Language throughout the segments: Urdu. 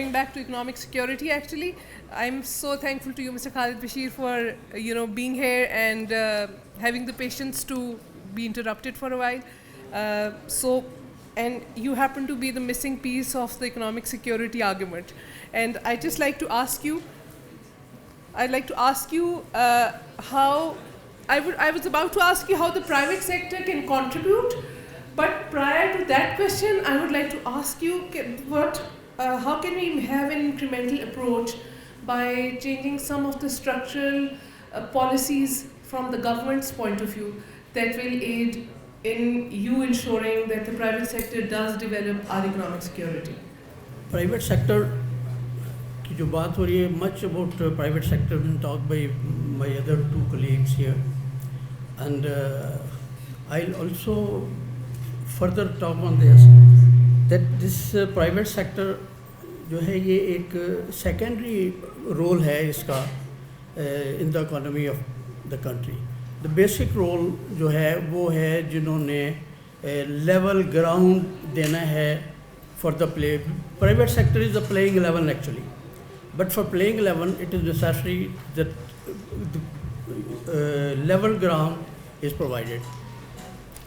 going back to economic security, actually, I'm so thankful to you, Mr. Khalid Bashir, for being here and having the patience to be interrupted for a while. And you happen to be the missing piece of the economic security argument. And I'd like to ask you how I was about to ask you how the private sector can contribute, but prior to that question, I would like to ask you how can we have an incremental approach by changing some of the structural policies from the government's point of view that will aid in you ensuring that the private sector does develop our economic security? Private sector کی جو بات ہو رہی ہے, much about private sector been talked by my other two colleagues here, and I'll also further talk on this, that this private sector جو ہے یہ ایک سیکنڈری رول ہے اس کا in the economy of the country. The basic role جو ہے وہ ہے جنہوں نے level ground دینا ہے for the play. Private sector is the playing 11 actually, but for playing 11 it is necessary that the level ground is provided.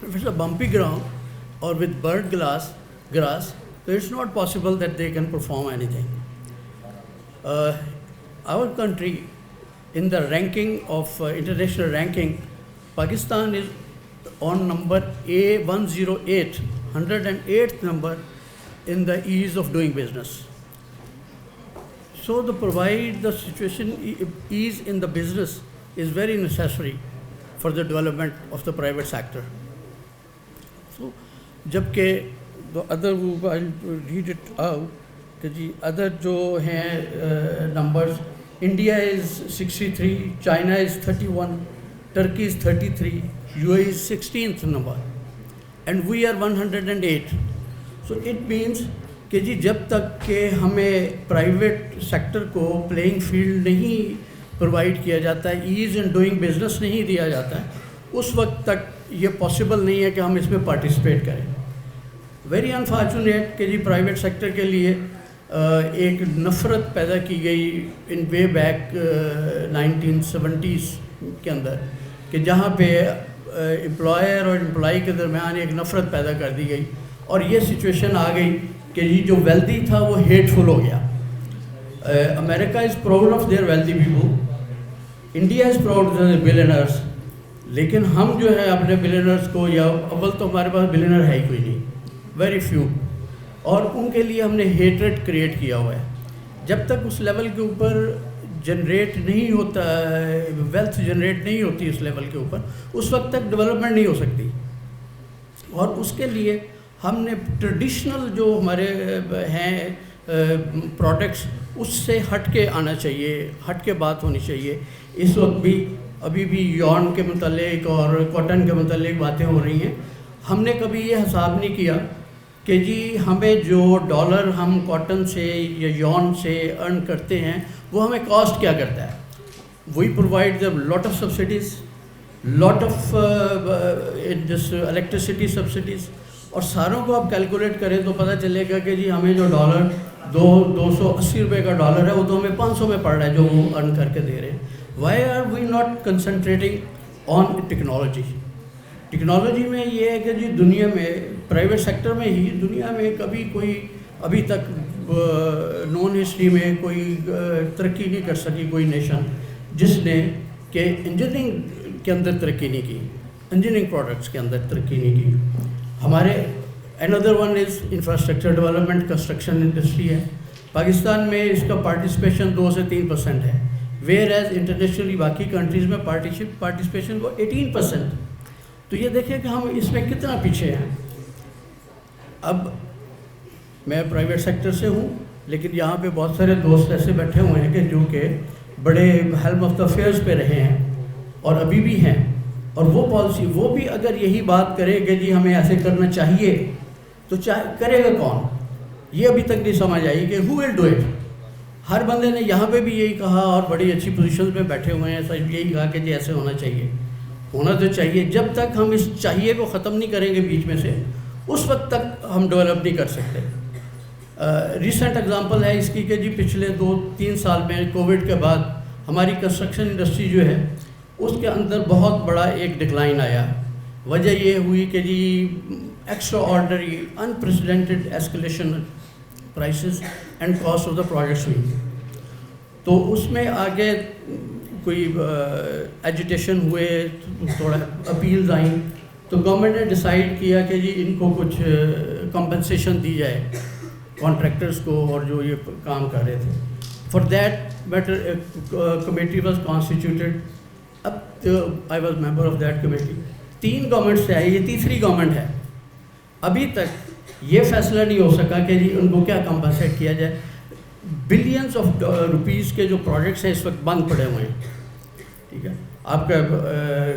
If it's a bumpy ground or with burnt grass, so it's not possible that they can perform anything. Our country, in the ranking of international ranking, Pakistan is on number A108, 108th number in the ease of doing business. So to provide the situation ease in the business is very necessary for the development of the private sector. So جبکہ the other, I'll read it out, کہ جی ادر جو ہیں numbers, India is 63, China is 31, Turkey is 33, UAE is 16th number, and we are 108. So it means کہ جی جب تک کہ ہمیں پرائیویٹ سیکٹر کو پلینگ فیلڈ نہیں پرووائڈ کیا جاتا ہے, ایز ان ڈوئنگ بزنس نہیں دیا جاتا ہے, اس وقت تک یہ پاسبل نہیں ہے کہ ہم اس میں پارٹیسپیٹ کریں. ویری انفارچونیٹ کہ جی پرائیویٹ سیکٹر کے لیے ایک نفرت پیدا کی گئی ان وے بیک 1970s کے اندر, کہ جہاں پہ امپلائر اور امپلائی کے درمیان ایک نفرت پیدا کر دی گئی, اور یہ سچویشن آ گئی کہ جی جو ویلدی تھا وہ ہیٹ فل ہو گیا. امریکہ is proud of their wealthy people, India is proud of their billionaires, لیکن ہم جو ہے اپنے بلینرس کو, یا اول تو ہمارے پاس بلینر ہے ہی کوئی نہیں, ویری فیو, اور ان کے لیے ہم نے ہیٹریٹ کریٹ کیا ہوا ہے. جب تک اس لیول کے اوپر جنریٹ نہیں ہوتا, ویلتھ جنریٹ نہیں ہوتی اس لیول کے اوپر, اس وقت تک ڈیولپمنٹ نہیں ہو سکتی. اور اس کے لیے ہم نے ٹریڈیشنل جو ہمارے ہیں پروڈکٹس, اس سے ہٹ کے آنا چاہیے, ہٹ کے بات ہونی چاہیے. اس وقت بھی ابھی بھی یارن کے متعلق اور کاٹن کے متعلق باتیں ہو رہی ہیں. ہم نے کبھی یہ حساب نہیں کیا کہ جی ہمیں جو ڈالر ہم کاٹن سے یا یارن سے ارن کرتے ہیں وہ ہمیں کاسٹ کیا کرتا ہے. We provide the lot of subsidies, lot of this electricity subsidies, اور ساروں کو آپ کیلکولیٹ کریں تو پتہ چلے گا کہ جی ہمیں جو ڈالر 280 روپے کا ڈالر ہے وہ تو ہمیں 500 میں پڑ رہا ہے جو وہ ارن کر کے دے رہے ہیں. Why are we not concentrating on technology? Technology میں یہ ہے کہ جی دنیا میں پرائیویٹ سیکٹر میں ہی دنیا میں کبھی کوئی ابھی تک نون ہسٹری میں کوئی ترقی نہیں کر سکی کوئی نیشن جس نے کہ انجینئرنگ کے اندر ترقی نہیں کی, انجینئرنگ پروڈکٹس کے اندر ترقی نہیں کی. ہمارے another one is infrastructure development, construction industry ہے. پاکستان میں اس کا پارٹیسپیشن 2 سے 3% ہے, ویئر ایز انٹرنیشنلی باقی کنٹریز میں پارٹیسپیشن وہ 18%. تو یہ دیکھیں کہ ہم اس میں کتنا پیچھے ہیں. اب میں پرائیویٹ سیکٹر سے ہوں, لیکن یہاں پہ بہت سارے دوست ایسے بیٹھے ہوئے ہیں کہ جو کہ بڑے ہیلم آف دا افیئرز پہ رہے ہیں اور ابھی بھی ہیں, اور وہ پالیسی وہ بھی اگر یہی بات کرے کہ جی ہمیں ایسے کرنا چاہیے تو کرے گا کون؟ یہ ابھی تک نہیں سمجھ آئی کہ who will do it. ہر بندے نے یہاں پہ بھی یہی کہا اور بڑی اچھی پوزیشن پہ بیٹھے ہوئے ہیں, سب یہی کہا کہ جی ایسے ہونا چاہیے, ہونا تو چاہیے. جب تک ہم اس چاہیے کو ختم نہیں کریں گے بیچ میں سے, اس وقت تک ہم ڈیولپ نہیں کر سکتے. ریسنٹ ایگزامپل ہے اس کی کہ جی پچھلے 2-3 سال میں کووڈ کے بعد ہماری کنسٹرکشن انڈسٹری جو ہے اس کے اندر بہت بڑا ایک ڈکلائن آیا. وجہ یہ ہوئی کہ جی extraordinary unprecedented escalation prices and cost of the projects ہوئی. تو اس میں آگے کوئی ایجیٹیشن ہوئے, تھوڑا اپیلز آئیں, تو گورنمنٹ نے ڈیسائیڈ کیا کہ جی ان کو کچھ کمپنسیشن دی جائے کانٹریکٹرز کو اور جو یہ کام کر رہے تھے. For that matter committee was constituted. اب I was member of that committee. 3 government سے آئی, یہ تیسری گورنمنٹ ہے. ابھی تک یہ فیصلہ نہیں ہو سکا کہ جی ان کو کیا کمپنسیٹ کیا جائے. بلینس آف روپیز کے جو پروجیکٹس ہیں اس وقت بند پڑے ہوئے ہیں. ٹھیک ہے, آپ کا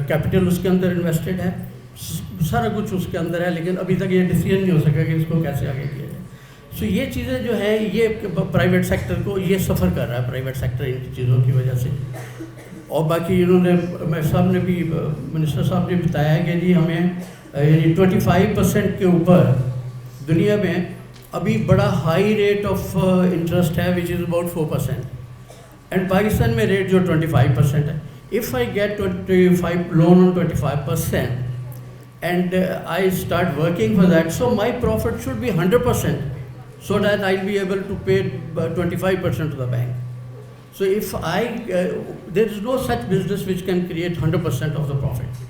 کیپٹل اس کے اندر انویسٹڈ ہے, سارا کچھ اس کے اندر ہے, لیکن ابھی تک یہ ڈیسیژن نہیں ہو سکا کہ اس کو کیسے آگے کیا جائے. سو یہ چیزیں جو ہیں یہ پرائیویٹ سیکٹر کو یہ سفر کر رہا ہے, پرائیویٹ سیکٹر ان چیزوں کی وجہ سے. اور باقی انہوں نے صاحب نے بھی منسٹر صاحب نے بتایا ہے کہ جی ہمیں یعنی 25% کے اوپر دنیا میں ابھی بڑا ہائی ریٹ آف انٹرسٹ ہے وچ از اباؤٹ 4%, اینڈ پاکستان میں ریٹ جو 25% ہے. If I get 25 loan on 25% and I start working for that, so my profit should be 100%, so that I'll be able to pay 25% to the bank. So if there is no such business which can create 100% of the profit.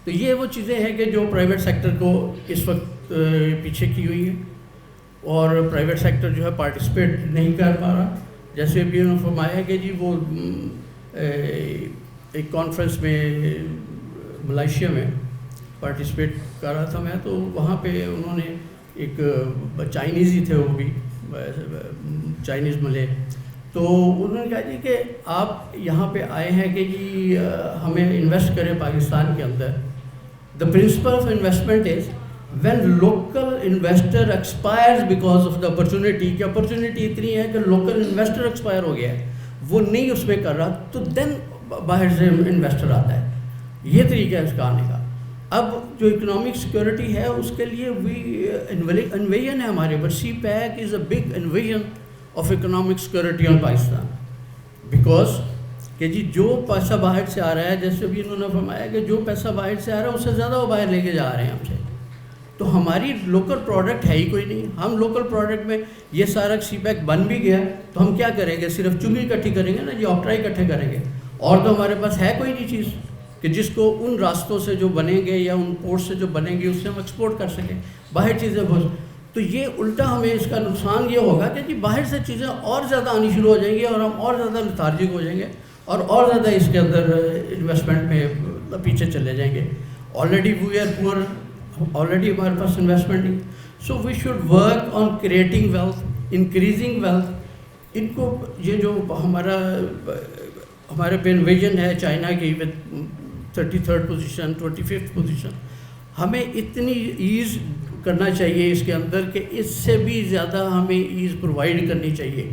تو یہ وہ چیزیں ہیں کہ جو پرائیویٹ سیکٹر کو اس وقت پیچھے کی ہوئی ہے, اور پرائیویٹ سیکٹر جو ہے پارٹیسپیٹ نہیں کر پا رہا. جیسے ابھی انہوں نے فرمایا کہ جی وہ ایک کانفرنس میں ملائیشیا میں پارٹیسپیٹ کر رہا تھا میں, تو وہاں پہ انہوں نے ایک چائنیز ہی تھے, وہ بھی چائنیز ملے, تو انہوں نے کہا جی کہ آپ یہاں پہ آئے ہیں کہ جی ہمیں انویسٹ کریں پاکستان کے اندر. The principal of investment is when local investor expires because of the opportunity, کہ اپرچونیٹی اتنی ہے کہ لوکل انویسٹر ایکسپائر ہو گیا ہے, وہ نہیں اس میں کر رہا, تو دین باہر سے انویسٹر آتا ہے. یہ طریقہ ہے اس کا آنے کا. اب جو اکنامک سیکورٹی ہے اس کے لیے انویژن ہے ہمارے اوپر. CPEC is a big invasion of economic security on Pakistan, because کہ جی جو پیسہ باہر سے آ رہا ہے, جیسے بھی انہوں نے فرمایا کہ جو پیسہ باہر سے آ رہا ہے اس سے زیادہ وہ باہر لے کے جا رہے ہیں ہم سے. تو ہماری لوکل پروڈکٹ ہے ہی کوئی نہیں. ہم لوکل پروڈکٹ میں یہ سارا سی پیک بن بھی گیا تو ہم کیا کریں گے, صرف چنگی اکٹھی کریں گے نا جی, آپٹرا اکٹھے کریں گے, اور تو ہمارے پاس ہے کوئی نہیں چیز کہ جس کو ان راستوں سے جو بنیں گے یا ان پورٹ سے جو بنیں گے اس سے ہم ایکسپورٹ کر سکیں باہر چیزیں بہت. تو یہ الٹا ہمیں اس کا نقصان یہ ہوگا کہ جی باہر سے چیزیں اور زیادہ آنی شروع ہو جائیں گی, اور ہم اور زیادہ لیتھارجک ہو جائیں گے, اور زیادہ اس کے اندر انویسٹمنٹ میں پیچھے چلے جائیں گے. Already we are poor, already ہمارے پاس انویسٹمنٹ نہیں. So we should work on creating wealth, increasing wealth. ان کو یہ جو ہمارے پہ انویژن ہے چائنا کی with 33rd position 25th position, ہمیں اتنی ایز کرنا چاہیے اس کے اندر کہ اس سے بھی زیادہ ہمیں ایز پرووائڈ کرنی چاہیے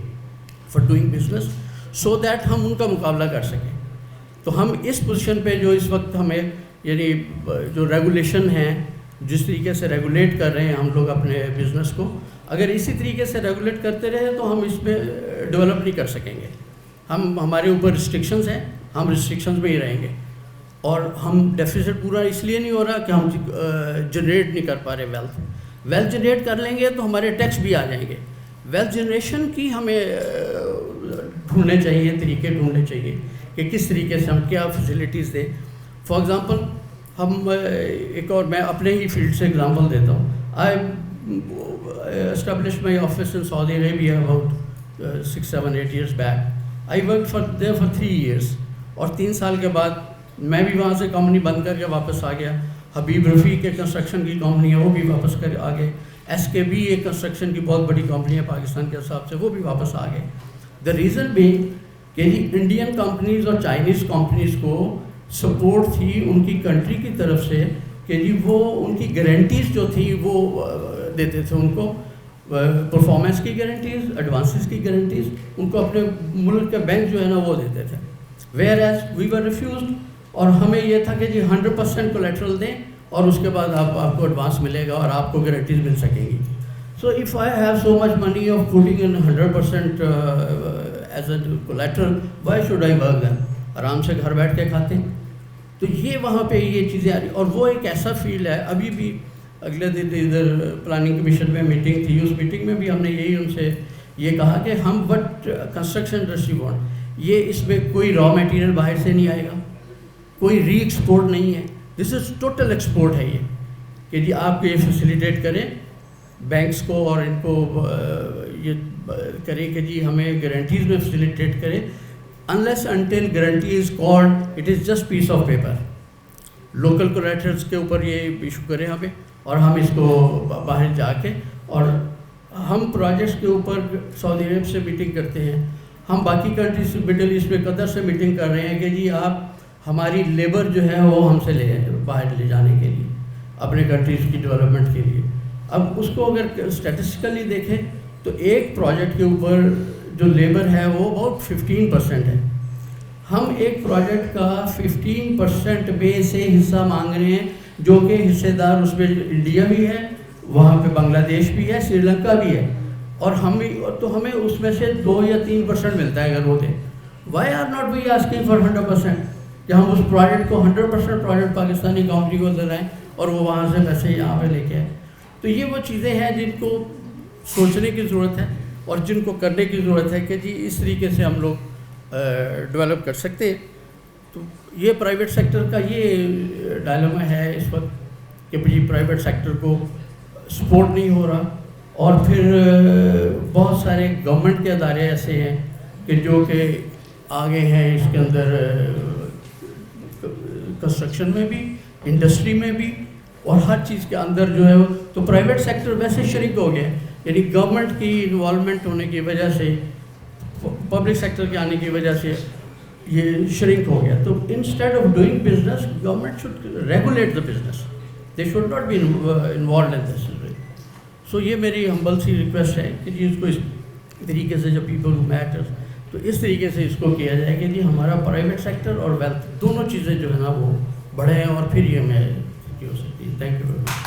for doing business, so that ہم ان کا مقابلہ کر سکیں. تو ہم اس پوزیشن پہ جو اس وقت ہمیں یعنی جو ریگولیشن ہیں, جس طریقے سے ریگولیٹ کر رہے ہیں ہم لوگ اپنے بزنس کو, اگر اسی طریقے سے ریگولیٹ کرتے رہے تو ہم اس میں ڈیولپ نہیں کر سکیں گے. ہمارے اوپر ریسٹرکشنز ہیں, ہم ریسٹرکشنز میں ہی رہیں گے, اور ہم ڈیفیسٹ پورا اس لیے نہیں ہو رہا کہ ہم جنریٹ نہیں کر پا رہے ویلتھ. ویلتھ جنریٹ کر لیں گے تو ہمارے ٹیکس بھی آ جائیں گے. ویلتھ جنریشن کی ہمیں ڈھونڈنے چاہیے, طریقے ڈھونڈنے چاہیے کہ کس طریقے سے ہم کیا فیسلٹیز دیں. فار ایگزامپل ہم ایک اور میں اپنے ہی فیلڈ سے ایگزامپل دیتا ہوں. I establish my office in Saudi Arabia about 6-7-8 years back. I worked there for 3 years, اور 3 سال کے بعد میں بھی وہاں سے کمپنی بند کر کے واپس آ گیا. حبیب رفیق کے کنسٹرکشن کی کمپنی ہے, وہ بھی واپس کر آ گئے. SKB ایک کنسٹرکشن کی بہت بڑی کمپنی ہے پاکستان کے حساب سے, وہ بھی واپس آ گئے. دا ریزن بینگ کہ جی انڈین کمپنیز اور چائنیز کمپنیز کو سپورٹ تھی ان کی کنٹری کی طرف سے کہ جی وہ ان کی گارنٹیز جو تھی وہ دیتے تھے ان کو, پرفارمنس کی گارنٹیز, ایڈوانسز کی گارنٹیز ان کو اپنے ملک کے بینک جو ہے نا وہ دیتے تھے. Whereas we were refused, اور ہمیں یہ تھا کہ جی 100% کولیٹرل دیں اور اس کے بعد آپ کو ایڈوانس ملے گا اور آپ کو گارنٹیز مل سکیں گی. So if I have so much money of putting in 100% as a collateral, why should I work then? آرام سے گھر بیٹھ کے کھاتے ہیں. تو یہ وہاں پہ یہ چیزیں آ رہی. اور وہ ایک ایسا فیلڈ ہے, ابھی بھی اگلے دن ادھر پلاننگ کمیشن میں میٹنگ تھی, اس میٹنگ میں بھی ہم نے یہی ان سے یہ کہا کہ ہم وٹ کنسٹرکشن انڈسٹری وانٹ, یہ اس میں کوئی را میٹیریل باہر سے نہیں آئے گا, کوئی ری ایکسپورٹ نہیں ہے, دس از ٹوٹل ایکسپورٹ ہے یہ, کہ جی آپ یہ فیسیلیٹیٹ کریں بینکس کو اور ان کو یہ کریں کہ جی ہمیں گارنٹیز میں فیسیلیٹیٹ کریں. unless until guarantee is called, it is just piece of paper. Local کولیٹرلس کے اوپر یہ ایشو کریں ہمیں, اور ہم اس کو باہر جا کے, اور ہم پروجیکٹس کے اوپر سعودی عرب سے میٹنگ کرتے ہیں, ہم باقی کنٹریز مڈل ایسٹ میں قطر سے میٹنگ کر رہے ہیں کہ جی آپ ہماری لیبر جو ہے وہ ہم سے باہر لے جانے کے لیے اپنے کنٹریز کی ڈیولپمنٹ کے لیے. اب اس کو اگر اسٹیٹسٹیکلی دیکھیں تو ایک پروجیکٹ کے اوپر جو لیبر ہے وہ اباؤٹ 15% ہے. ہم ایک پروجیکٹ کا 15% میں سے حصہ مانگ رہے ہیں, جو کہ حصے دار اس میں انڈیا بھی ہے, وہاں پہ بنگلہ دیش بھی ہے, سری لنکا بھی ہے, اور ہمیں اس میں سے 2 یا 3% ملتا ہے اگر وہ دیں. Why are not we asking for 100%, کہ ہم اس پروجیکٹ کو 100% پروجیکٹ پاکستانی کمپنی کو دلائیں اور وہ وہاں سے پیسے یہاں پہ لے کے آئیں. تو یہ وہ چیزیں ہیں جن کو سوچنے کی ضرورت ہے اور جن کو کرنے کی ضرورت ہے کہ جی اس طریقے سے ہم لوگ ڈیولپ کر سکتے. تو یہ پرائیویٹ سیکٹر کا یہ ڈائلما ہے اس وقت کہ جی پرائیویٹ سیکٹر کو سپورٹ نہیں ہو رہا, اور پھر بہت سارے گورنمنٹ کے ادارے ایسے ہیں کہ جو کہ آگے ہیں اس کے اندر کنسٹرکشن میں بھی, انڈسٹری میں بھی, اور ہر چیز کے اندر جو ہے. تو پرائیویٹ سیکٹر ویسے شرک ہو گیا, یعنی گورنمنٹ کی انوالومنٹ ہونے کی وجہ سے, پبلک سیکٹر کے آنے کی وجہ سے یہ شرنک ہو گیا. تو instead of doing business, government should regulate the business, they should not be involved in this. So یہ میری ہمبل سی ریکویسٹ ہے کہ جی اس کو اس طریقے سے جو پیپل ہو میٹر, تو اس طریقے سے اس کو کیا جائے کہ جی ہمارا پرائیویٹ سیکٹر اور ویلتھ دونوں چیزیں جو ہے نا وہ بڑھیں, اور پھر یہ ہمیں ہو سکتی ہے. Thank you very much.